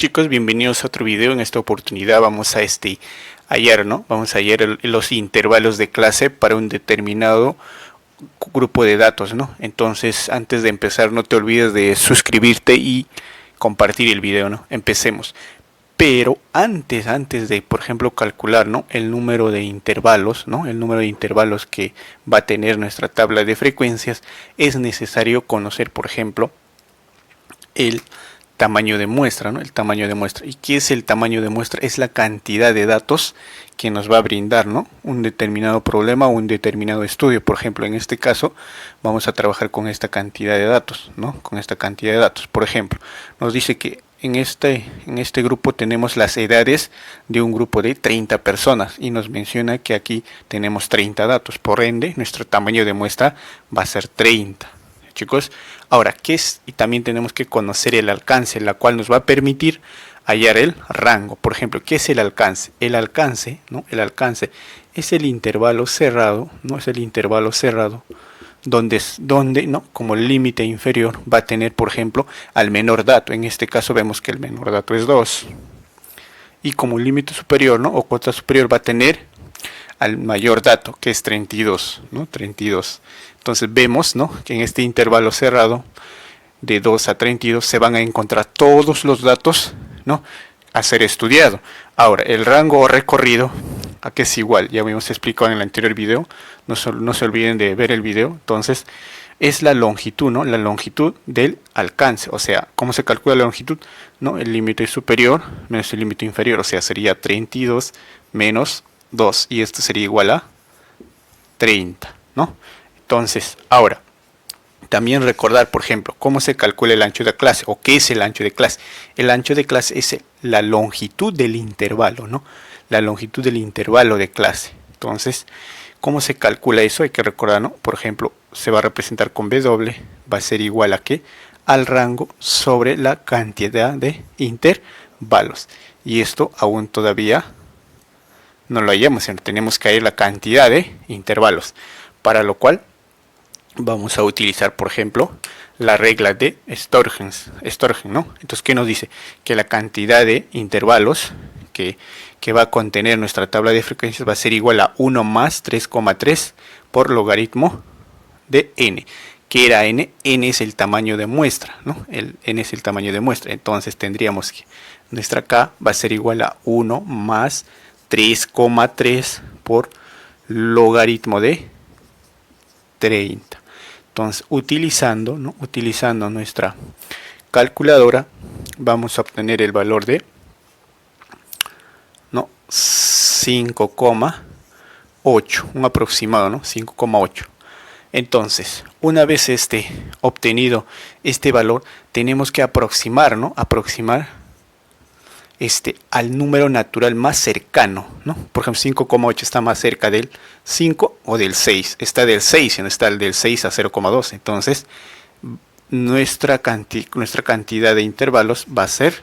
Chicos, bienvenidos a otro video. En esta oportunidad vamos a hallar, ¿no? Vamos a hallar los intervalos de clase para un determinado grupo de datos, ¿no? Entonces, antes de empezar, no te olvides de suscribirte y compartir el video, ¿no? Empecemos. Pero antes de, por ejemplo, calcular, ¿no?, el número de intervalos, ¿no?, el número de intervalos que va a tener nuestra tabla de frecuencias, es necesario conocer, por ejemplo, el tamaño de muestra, ¿no? El tamaño de muestra. ¿Y qué es el tamaño de muestra? Es la cantidad de datos que nos va a brindar, ¿no?, un determinado problema o un determinado estudio. Por ejemplo, en este caso vamos a trabajar con esta cantidad de datos, ¿no? Con esta cantidad de datos. Por ejemplo, nos dice que en este grupo tenemos las edades de un grupo de 30 personas y nos menciona que aquí tenemos 30 datos. Por ende, nuestro tamaño de muestra va a ser 30. Chicos, ahora, ¿qué es? Y también tenemos que conocer el alcance, la cual nos va a permitir hallar el rango. Por ejemplo, ¿qué es el alcance? El alcance, ¿no? El alcance es el intervalo cerrado, ¿no? Es el intervalo cerrado donde, ¿no?, como límite inferior va a tener, por ejemplo, al menor dato. En este caso vemos que el menor dato es 2. Y como límite superior, ¿no?, o cuota superior, va a tener al mayor dato, que es 32, ¿no? 32. Entonces vemos, ¿no?, que en este intervalo cerrado de 2 a 32 se van a encontrar todos los datos, ¿no?, a ser estudiado. Ahora, el rango o recorrido, ¿a qué es igual? Ya habíamos explicado en el anterior video, no se olviden de ver el video. Entonces, es la longitud, ¿no?, la longitud del alcance. O sea, ¿cómo se calcula la longitud? ¿No? El límite superior menos el límite inferior, o sea, sería 32 menos 2, y esto sería igual a 30, ¿no? Entonces, ahora, también recordar, por ejemplo, cómo se calcula el ancho de clase, o qué es el ancho de clase. El ancho de clase es la longitud del intervalo, ¿no? La longitud del intervalo de clase. Entonces, ¿cómo se calcula eso? Hay que recordar, ¿no? Por ejemplo, se va a representar con W, va a ser igual a ¿qué? Al rango sobre la cantidad de intervalos. Y esto aún todavía no lo hallamos, sino tenemos que hallar la cantidad de intervalos, para lo cual vamos a utilizar, por ejemplo, la regla de Storgen, ¿no? Entonces, ¿qué nos dice? Que la cantidad de intervalos que va a contener nuestra tabla de frecuencias va a ser igual a 1 más 3,3 por logaritmo de n. ¿Qué era n? N es el tamaño de muestra, ¿no? N es el tamaño de muestra. Entonces tendríamos que nuestra K va a ser igual a 1 más 3,3 por logaritmo de 30. Entonces, utilizando nuestra calculadora, vamos a obtener el valor de 5,8, un aproximado, ¿no? 5,8. Entonces, una vez obtenido este valor, tenemos que aproximar, ¿no? Al número natural más cercano, ¿no? Por ejemplo, 5,8 está más cerca del 5 o del 6. Está del 6, y no está el del 6 a 0,2. Entonces, nuestra cantidad de intervalos va a ser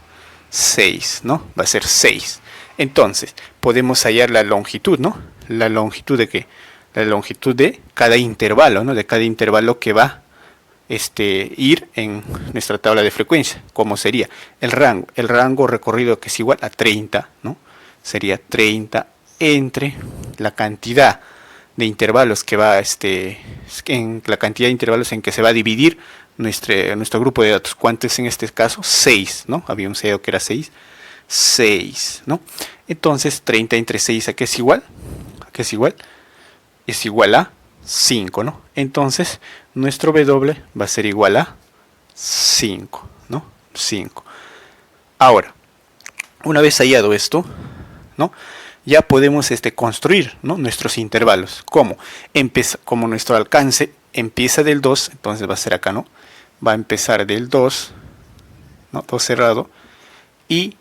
6, ¿no? Va a ser 6. Entonces, podemos hallar la longitud, ¿no? ¿La longitud de qué? La longitud de cada intervalo, ¿no? De cada intervalo que va a ir en nuestra tabla de frecuencia. ¿Cómo sería? El rango recorrido, que es igual a 30, ¿no? Sería 30 entre la cantidad de intervalos que va en la cantidad de intervalos en que se va a dividir nuestro grupo de datos. ¿Cuánto es en este caso? 6, ¿no? Habíamos dicho que era 6. 6, ¿no? Entonces 30 entre 6, ¿a qué es igual? ¿A qué es igual? Es igual a 5, ¿no? Entonces nuestro W va a ser igual a 5, ¿no? 5. Ahora, una vez hallado esto, ¿no?, ya podemos construir, ¿no?, nuestros intervalos. ¿Cómo? Como nuestro alcance empieza del 2, entonces va a ser acá, ¿no? Va a empezar del 2, ¿no?, 2 cerrado, y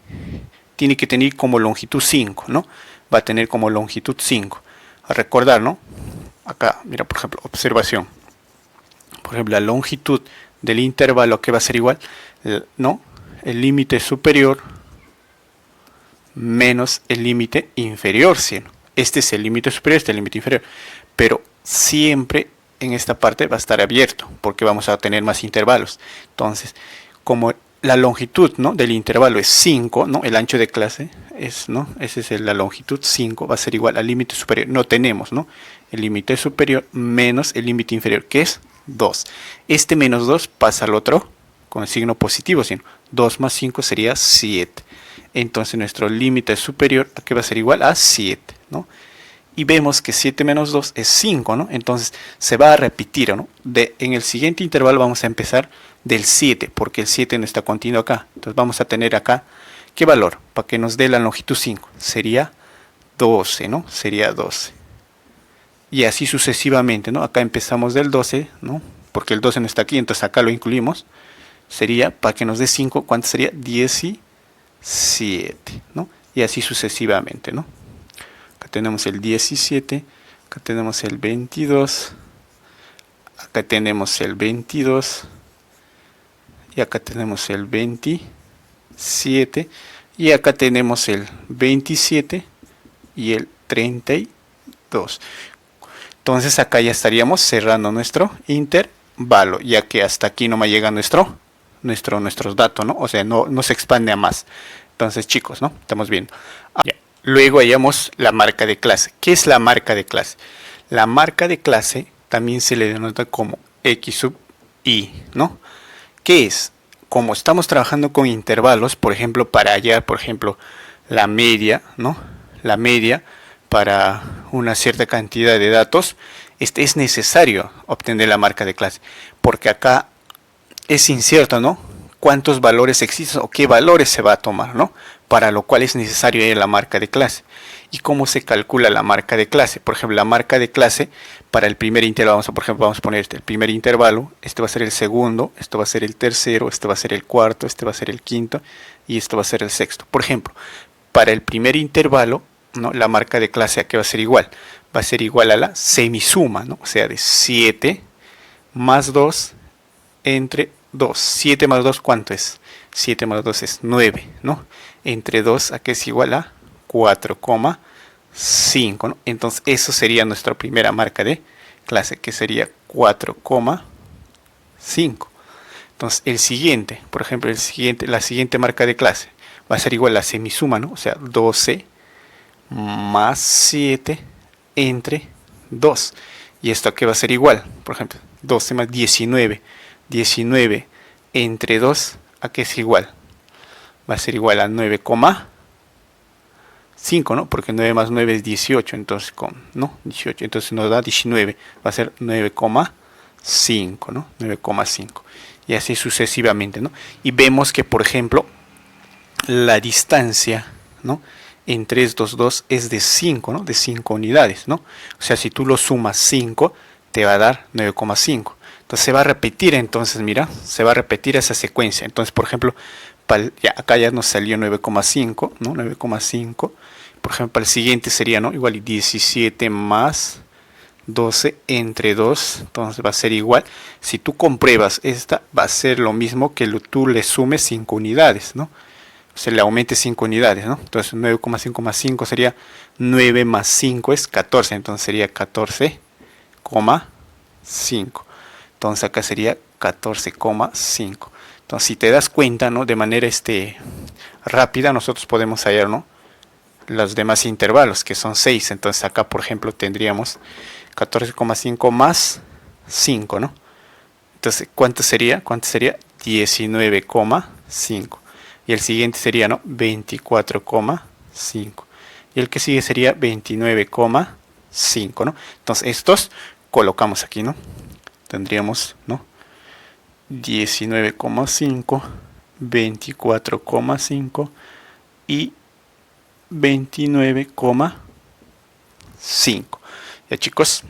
tiene que tener como longitud 5, ¿no? Va a tener como longitud 5. A recordar, ¿no? Acá, mira, por ejemplo, observación. Por ejemplo, la longitud del intervalo, que va a ser igual, ¿no?, el límite superior menos el límite inferior, ¿sí? Este es el límite superior, este es el límite inferior. Pero siempre en esta parte va a estar abierto, porque vamos a tener más intervalos. Entonces, como la longitud, ¿no?, del intervalo es 5, ¿no? El ancho de clase es, ¿no?, esa es la longitud, 5, va a ser igual al límite superior. No tenemos, ¿no?, el límite superior menos el límite inferior, que es 2. Este menos 2 pasa al otro con el signo positivo, sino 2 más 5 sería 7. Entonces nuestro límite superior, ¿a qué va a ser igual? A 7, ¿no? Y vemos que 7 menos 2 es 5, ¿no? Entonces se va a repetir, ¿no? En el siguiente intervalo vamos a empezar del 7, porque el 7 no está continuo acá. Entonces vamos a tener acá, ¿qué valor? Para que nos dé la longitud 5. Sería 12, ¿no? Sería 12. Y así sucesivamente, ¿no? Acá empezamos del 12, ¿no? Porque el 12 no está aquí, entonces acá lo incluimos. Sería, para que nos dé 5, ¿cuánto sería? 17, ¿no? Y así sucesivamente, ¿no? Acá tenemos el 17, acá tenemos el 22, acá tenemos el 22, y acá tenemos el 27, y acá tenemos el 27 y el 32. Entonces acá ya estaríamos cerrando nuestro intervalo, ya que hasta aquí no me llega nuestros datos, ¿no? O sea, no se expande a más. Entonces, chicos, ¿no? Estamos viendo. Luego hallamos la marca de clase. ¿Qué es la marca de clase? La marca de clase también se le denota como X sub I, ¿no? ¿Qué es? Como estamos trabajando con intervalos, por ejemplo, para hallar, por ejemplo, la media, ¿no? La media para una cierta cantidad de datos, es necesario obtener la marca de clase, porque acá es incierto, ¿no?, cuántos valores existen o qué valores se va a tomar, ¿no? Para lo cual es necesario la marca de clase. ¿Y cómo se calcula la marca de clase? Por ejemplo, la marca de clase para el primer intervalo, vamos a poner el primer intervalo, este va a ser el segundo, esto va a ser el tercero, este va a ser el cuarto, este va a ser el quinto y esto va a ser el sexto. Por ejemplo, para el primer intervalo, ¿no?, la marca de clase, ¿a qué va a ser igual? Va a ser igual a la semisuma, ¿no? O sea, de 7 más 2 entre 2. 7 más 2, ¿cuánto es? 7 más 2 es 9, ¿no? Entre 2, ¿a qué es igual? A 4,5, ¿no? Entonces, eso sería nuestra primera marca de clase, que sería 4,5. Entonces, el siguiente, por ejemplo, la siguiente marca de clase va a ser igual a la semisuma, ¿no? O sea, 12 más 7 entre 2. ¿Y esto a qué va a ser igual? Por ejemplo, 12 más 19. 19 entre 2, ¿a qué es igual? Va a ser igual a 9,5, ¿no? Porque 9 más 9 es 18, entonces, 18, entonces nos da 19, va a ser 9,5, ¿no? 9,5. Y así sucesivamente, ¿no? Y vemos que, por ejemplo, la distancia, ¿no?, entre estos dos es de 5, ¿no? De 5 unidades, ¿no? O sea, si tú lo sumas 5, te va a dar 9,5. Entonces se va a repetir, entonces mira, se va a repetir esa secuencia. Entonces, por ejemplo, acá ya nos salió 9,5, ¿no? 9,5. Por ejemplo, para el siguiente sería, ¿no?, igual 17 más 12 entre 2. Entonces va a ser igual. Si tú compruebas esta, va a ser lo mismo que tú le sumes 5 unidades, ¿no? O sea, le aumente 5 unidades, ¿no? Entonces 9,5 más 5 sería 9 más 5 es 14. Entonces sería 14,5. Entonces acá sería 14,5. Entonces, si te das cuenta, ¿no?, de manera rápida, nosotros podemos hallar, ¿no?, los demás intervalos, que son 6. Entonces acá, por ejemplo, tendríamos 14,5 más 5, ¿no? Entonces, ¿cuánto sería? 19,5. Y el siguiente sería, ¿no?, 24,5. Y el que sigue sería 29,5, ¿no? Entonces, estos colocamos aquí, ¿no? Tendríamos, ¿no?, 19,5, 24,5 y 29,5. Ya, chicos,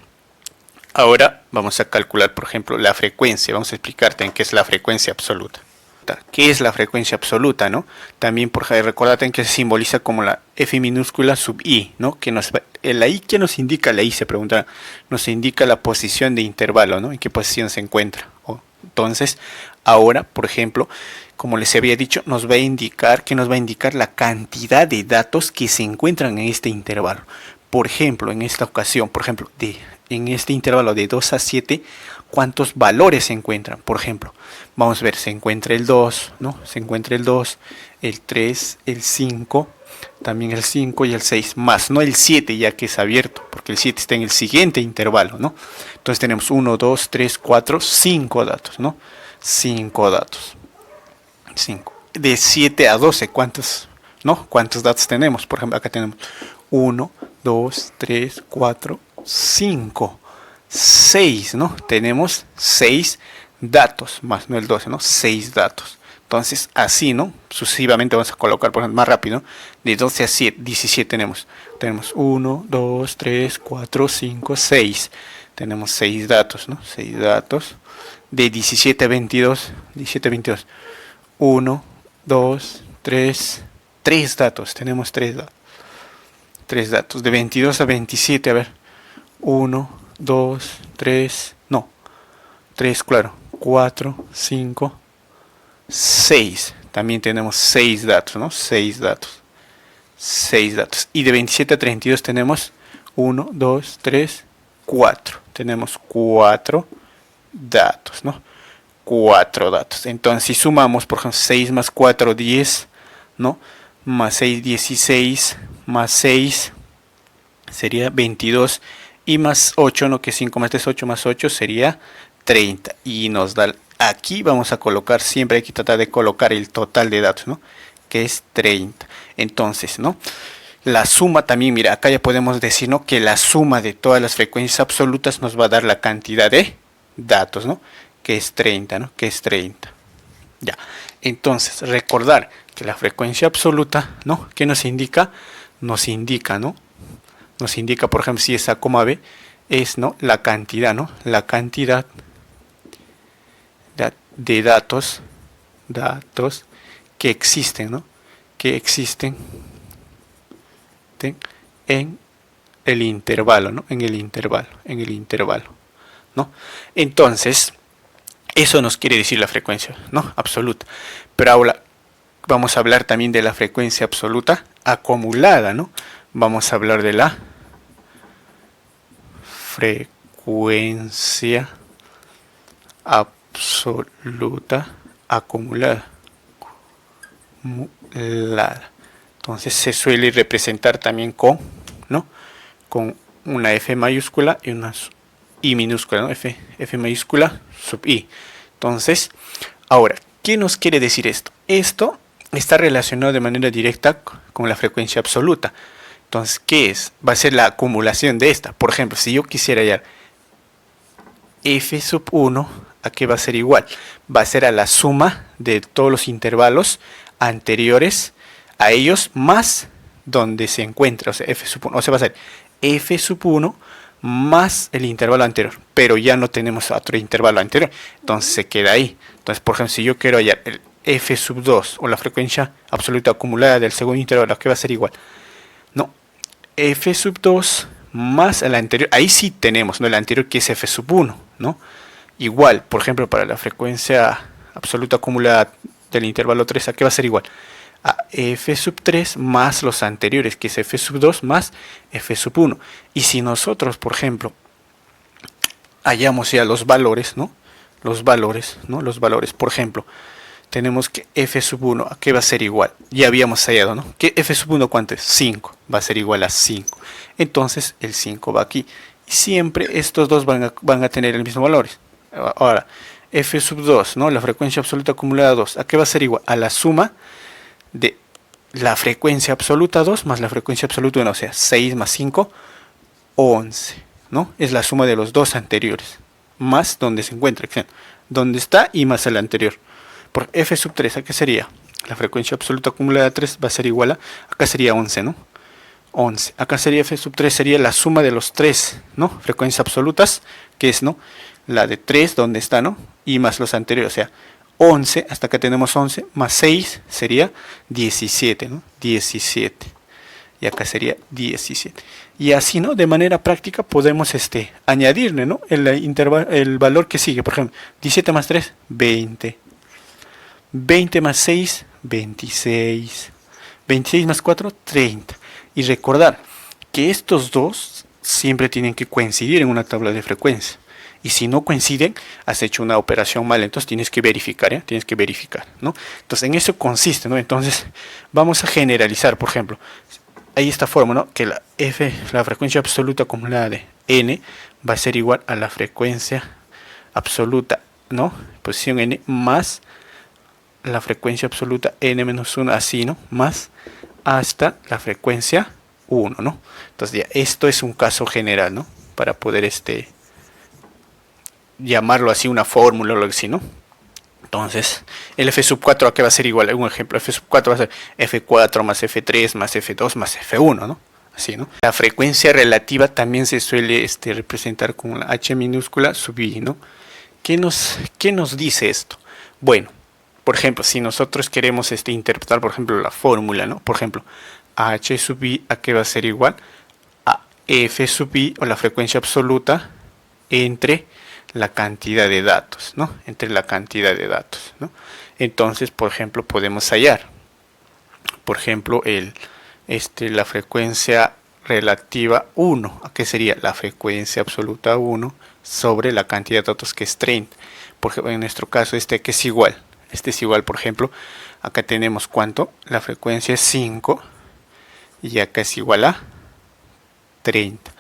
ahora vamos a calcular, por ejemplo, la frecuencia. Vamos a explicarte en qué es la frecuencia absoluta. ¿Qué es la frecuencia absoluta, no? También, recordate que se simboliza como la F minúscula sub I, ¿no? La I, ¿qué nos indica? La I, se pregunta, nos indica la posición de intervalo, ¿no? En qué posición se encuentra. Entonces, ahora, por ejemplo, como les había dicho, nos va a indicar la cantidad de datos que se encuentran en este intervalo. Por ejemplo, en esta ocasión, en este intervalo de 2 a 7, cuántos valores se encuentran. Por ejemplo, vamos a ver, se encuentra el 2, ¿no? Se encuentra el 2, el 3, el 5, también el 5 y el 6, más no el 7 ya que es abierto, porque el 7 está en el siguiente intervalo, ¿no? Entonces tenemos 1, 2, 3, 4, 5 datos, ¿no? 5 datos. 5. De 7 a 12, ¿cuántos, no? ¿Cuántos datos tenemos? Por ejemplo, acá tenemos 1, 2, 3, 4, 5, 6, ¿no? Tenemos 6 datos, más no el 12, ¿no? 6 datos. Entonces, así, ¿no? Sucesivamente vamos a colocar, por ejemplo, más rápido, ¿no? De 12 a 7, 17 tenemos. Tenemos 1, 2, 3, 4, 5, 6. Tenemos 6 datos, ¿no? 6 datos. De 17 a 22, 17 a 22. 1, 2, 3, 3 datos. Tenemos 3 datos. 3 datos. De 22 a 27, a ver. 1, 2, 3, no. 3, claro. 4, 5, 6. También tenemos 6 datos, ¿no? 6 datos. 6 datos. Y de 27 a 32 tenemos 1, 2, 3, 4. Tenemos 4 datos, ¿no? 4 datos. Entonces, si sumamos, por ejemplo, 6 más 4, 10, ¿no? Más 6, 16, más 6 sería 22 y más 8, ¿no? Que 5 más 3, 8 más 8 sería 30 y nos da, aquí vamos a colocar, siempre hay que tratar de colocar el total de datos, ¿no? Que es 30. Entonces, ¿no? La suma también, mira, acá ya podemos decir, ¿no? Que la suma de todas las frecuencias absolutas nos va a dar la cantidad de datos, ¿no? Que es 30, ¿no? Que es 30. Ya. Entonces, recordar que la frecuencia absoluta, ¿no? ¿Qué nos indica? Nos indica, ¿no? Nos indica, por ejemplo, si es A, B, es, ¿no? La cantidad, ¿no? La cantidad de datos que existen, ¿no? Que existen en el intervalo, ¿no? En el intervalo, ¿no? Entonces, eso nos quiere decir la frecuencia, ¿no? Absoluta. Pero ahora vamos a hablar también de la frecuencia absoluta acumulada, ¿no? Vamos a hablar de la frecuencia absoluta acumulada. Entonces se suele representar también con, ¿no? Con una F mayúscula y una I minúscula, ¿no? F mayúscula sub I. Entonces, ahora, ¿qué nos quiere decir esto? Esto está relacionado de manera directa con la frecuencia absoluta. Entonces, ¿qué es? Va a ser la acumulación de esta. Por ejemplo, si yo quisiera hallar F sub 1, ¿a qué va a ser igual? Va a ser a la suma de todos los intervalos anteriores a ellos más donde se encuentra, o sea, F sub 1. O sea, va a ser F sub 1 más el intervalo anterior, pero ya no tenemos otro intervalo anterior, entonces se queda ahí. Entonces, por ejemplo, si yo quiero hallar el F sub 2 o la frecuencia absoluta acumulada del segundo intervalo, ¿a qué va a ser igual? No, F sub 2 más el anterior, ahí sí tenemos, ¿no? El anterior que es F sub 1, ¿no? Igual, por ejemplo, para la frecuencia absoluta acumulada del intervalo 3, ¿a qué va a ser igual? A F sub 3 más los anteriores, que es F sub 2 más F sub 1. Y si nosotros, por ejemplo, hallamos ya los valores, ¿no? Los valores, por ejemplo, tenemos que F sub 1, ¿a qué va a ser igual? Ya habíamos hallado, ¿no? ¿Qué F sub 1 cuánto es? 5, va a ser igual a 5. Entonces el 5 va aquí. Y siempre estos dos van a tener el mismo valor. Ahora, F sub 2, ¿no? La frecuencia absoluta acumulada 2, ¿a qué va a ser igual? A la suma de la frecuencia absoluta 2 más la frecuencia absoluta 1, o sea, 6 más 5, 11, ¿no? Es la suma de los dos anteriores, más donde se encuentra, donde está y más el anterior. Por F sub 3, ¿a qué sería? La frecuencia absoluta acumulada 3 va a ser igual a, acá sería 11, ¿no? 11. Acá sería F sub 3, sería la suma de los tres, ¿no? Frecuencias absolutas, que es, ¿no? La de 3, donde está, ¿no? Y más los anteriores, o sea, 11, hasta acá tenemos 11, más 6 sería 17, ¿no? 17. Y acá sería 17. Y así, ¿no? De manera práctica podemos añadirle, ¿no? El valor que sigue. Por ejemplo, 17 más 3, 20. 20 más 6, 26. 26 más 4, 30. Y recordar que estos dos siempre tienen que coincidir en una tabla de frecuencia. Y si no coinciden, has hecho una operación mal, entonces tienes que verificar, ¿ya? Tienes que verificar, ¿no? Entonces en eso consiste, ¿no? Entonces vamos a generalizar, por ejemplo, hay esta forma, ¿no? Que la frecuencia absoluta acumulada de n va a ser igual a la frecuencia absoluta, ¿no? Posición n más la frecuencia absoluta n-1, así, ¿no? Más hasta la frecuencia 1, ¿no? Entonces ya, esto es un caso general, ¿no? Para poder llamarlo así, una fórmula o algo así, ¿no? Entonces, el f sub 4 aquí va a ser igual, un ejemplo, f sub 4 va a ser f4 más f3 más f2 más f1, ¿no? Así, ¿no? La frecuencia relativa también se suele representar con la h minúscula sub i, ¿no? ¿Qué nos dice esto? Bueno, por ejemplo, si nosotros queremos interpretar, por ejemplo, la fórmula, ¿no? Por ejemplo, h sub i, ¿a qué va a ser igual? A f sub i, o la frecuencia absoluta, entre la cantidad de datos, ¿no? Entre la cantidad de datos, ¿no? Entonces, por ejemplo, podemos hallar, por ejemplo, la frecuencia relativa 1, ¿a qué sería? La frecuencia absoluta 1 sobre la cantidad de datos, que es 30. Por ejemplo, en nuestro caso, que es igual. Este es igual, por ejemplo, acá tenemos ¿cuánto? La frecuencia es 5 y acá es igual a 30.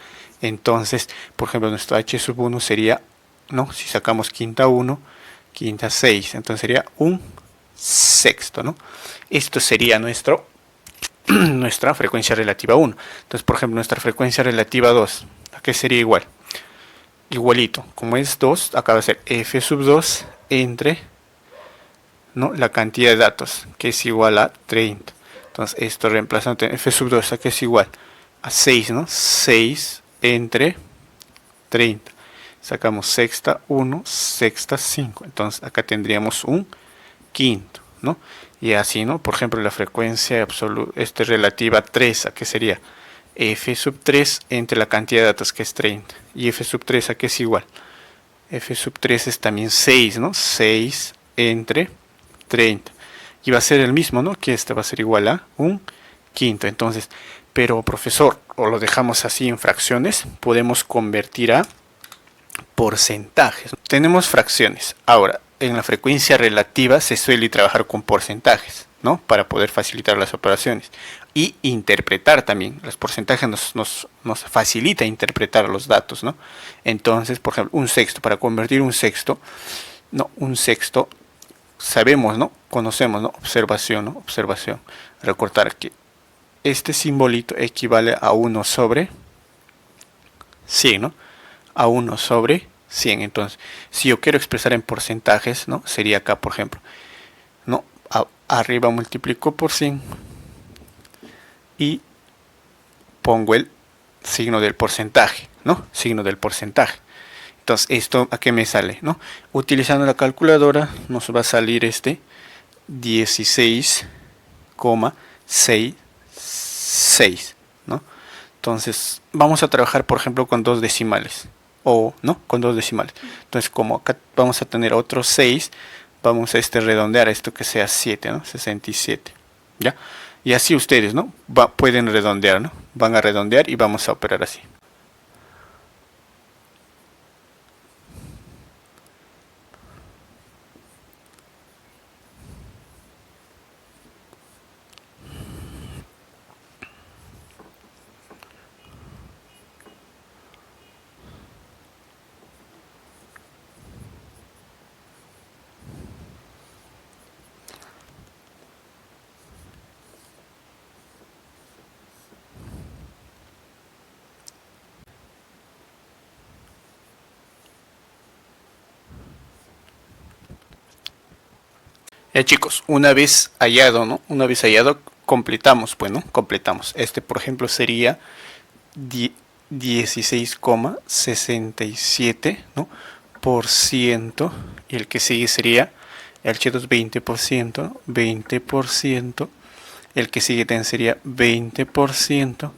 Entonces, por ejemplo, nuestro h sub 1 sería, ¿no? Si sacamos quinta 1, quinta 6, entonces sería un sexto, ¿no? Esto sería nuestra frecuencia relativa 1. Entonces, por ejemplo, nuestra frecuencia relativa 2, ¿a qué sería igual? Igualito, como es 2, acá va a ser f sub 2 entre, ¿no?, la cantidad de datos, que es igual a 30. Entonces, esto reemplazando f sub 2, ¿a qué es igual? A 6, ¿no? 6 entre 30. Sacamos sexta 1, sexta 5. Entonces, acá tendríamos un quinto, ¿no? Y así, ¿no? Por ejemplo, la frecuencia absoluta, relativa 3, ¿a qué sería? F sub 3 entre la cantidad de datos, que es 30. Y f sub 3, ¿a qué es igual? F sub 3 es también 6, ¿no? 6 entre 30. Y va a ser el mismo, ¿no? Que va a ser igual a un quinto. Entonces, pero profesor, o lo dejamos así en fracciones, podemos convertir a porcentajes. Tenemos fracciones. Ahora, en la frecuencia relativa se suele trabajar con porcentajes, ¿no? Para poder facilitar las operaciones. Y interpretar también. Los porcentajes nos facilita interpretar los datos, ¿no? Entonces, por ejemplo, un sexto. Para convertir un sexto, ¿no? Un sexto, sabemos, ¿no? Conocemos, ¿no? Observación, ¿no? Observación. Recordar que este simbolito equivale a 1 sobre 100, ¿no? A 1 sobre 100. Entonces, si yo quiero expresar en porcentajes, ¿no? Sería acá, por ejemplo, ¿no? Arriba multiplico por 100 y pongo el signo del porcentaje, ¿no? Signo del porcentaje. Entonces, ¿esto a qué me sale, no? Utilizando la calculadora nos va a salir 16,66, ¿no? Entonces, vamos a trabajar, por ejemplo, con dos decimales. O, ¿no? Con dos decimales. Entonces, como acá vamos a tener otros 6, vamos a redondear esto que sea 7, ¿no? 67, ¿ya? Y así ustedes, ¿no? Pueden redondear, ¿no? Van a redondear y vamos a operar así. Ya chicos, una vez hallado, ¿no? Una vez hallado, completamos, pues, ¿no? Completamos. Por ejemplo, sería 16,67, ¿no? Por ciento. Y el que sigue sería el H2 20%, 20%. El que sigue también sería 20%.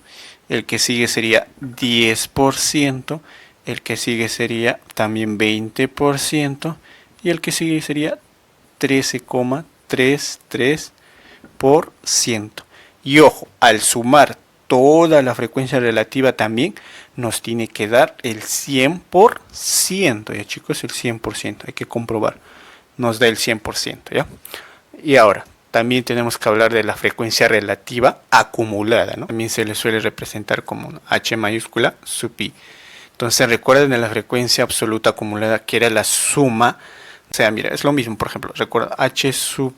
El que sigue sería 10%. El que sigue sería también 20%. Y el que sigue sería 13,33%. Y ojo, al sumar toda la frecuencia relativa también nos tiene que dar el 100%, ya chicos, el 100%, hay que comprobar, nos da el 100%, ¿ya? Y ahora, también tenemos que hablar de la frecuencia relativa acumulada, ¿no? También se le suele representar como H mayúscula sub I. Entonces recuerden de la frecuencia absoluta acumulada que era la suma, o sea, mira, es lo mismo, por ejemplo, recuerda H sub,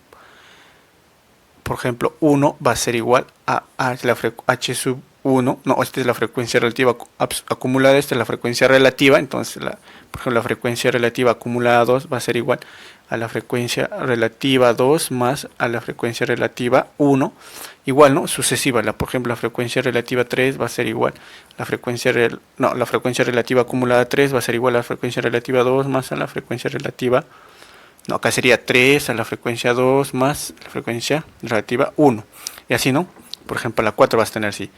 por ejemplo, 1 va a ser igual a H sub 1, no, esta es la frecuencia relativa acumulada, esta es la frecuencia relativa, entonces, por ejemplo, la frecuencia relativa acumulada 2 va a ser igual a la frecuencia relativa 2 más a la frecuencia relativa 1, igual, ¿no? Sucesiva, por ejemplo, la frecuencia relativa 3 va a ser igual, la frecuencia relativa acumulada 3 va a ser igual a la frecuencia relativa 2 más a la frecuencia relativa, no, acá sería 3 a la frecuencia 2 más la frecuencia relativa 1, y así, ¿no? Por ejemplo, la 4 vas a tener así,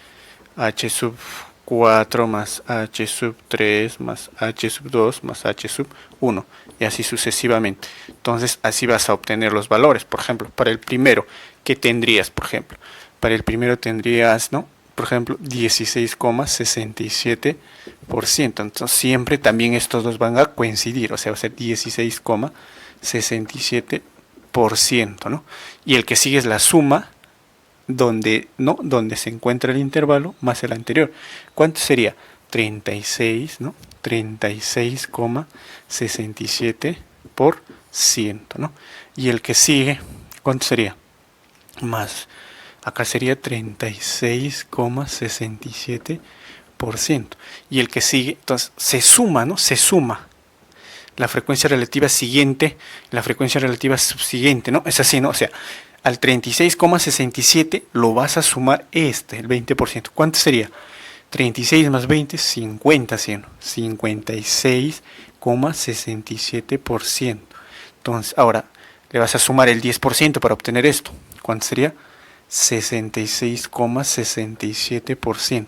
H sub 4 más H sub 3 más H sub 2 más H sub 1 y así sucesivamente. Entonces así vas a obtener los valores. Por ejemplo, para el primero, ¿qué tendrías? Por ejemplo, para el primero tendrías, ¿no? Por ejemplo, 16,67%. Entonces siempre también estos dos van a coincidir, o sea, va a ser 16,67%, ¿no? Y el que sigue es la suma donde se encuentra el intervalo más el anterior. ¿Cuánto sería? 36, ¿no? 36,67%, ¿no? Y el que sigue, ¿cuánto sería? Más, acá sería 36,67%. Y el que sigue, entonces se suma, ¿no? Se suma la frecuencia relativa siguiente, la frecuencia relativa subsiguiente, ¿no? Es así, ¿no? O sea, al 36,67 lo vas a sumar el 20%. ¿Cuánto sería? 36 más 20, 50, 56,67%. Entonces, ahora le vas a sumar el 10% para obtener esto. ¿Cuánto sería? 66,67%.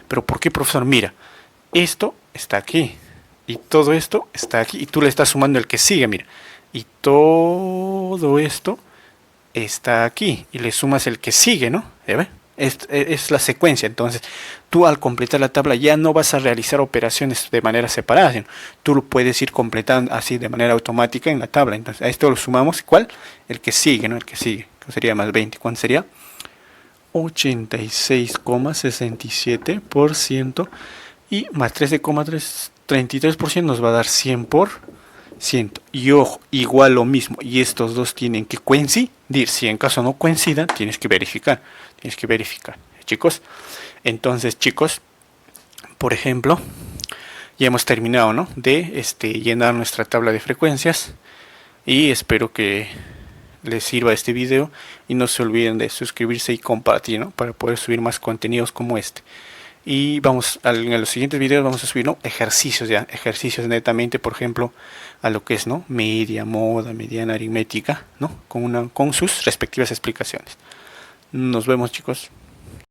¿Pero por qué, profesor? Mira, esto está aquí y todo esto está aquí y tú le estás sumando el que sigue, mira. Y todo esto está aquí y le sumas el que sigue, ¿no? Es la secuencia. Entonces tú al completar la tabla ya no vas a realizar operaciones de manera separada, sino tú lo puedes ir completando así de manera automática en la tabla. Entonces a esto lo sumamos, ¿cuál? El que sigue, ¿no? El que sigue, que sería más 20. ¿Cuánto sería? 86,67% y más 13,33% nos va a dar 100%. Y ojo, igual lo mismo, y estos dos tienen que coincidir. Si en caso no coincidan, tienes que verificar, chicos. Entonces, chicos, por ejemplo, ya hemos terminado, ¿no? De llenar nuestra tabla de frecuencias y espero que les sirva este video y no se olviden de suscribirse y compartir, ¿no? Para poder subir más contenidos como este. Y en los siguientes videos vamos a subir, ¿no? Ejercicios netamente, por ejemplo, a lo que es, ¿no? Media, moda, mediana, aritmética, ¿no? Con sus respectivas explicaciones. Nos vemos, chicos.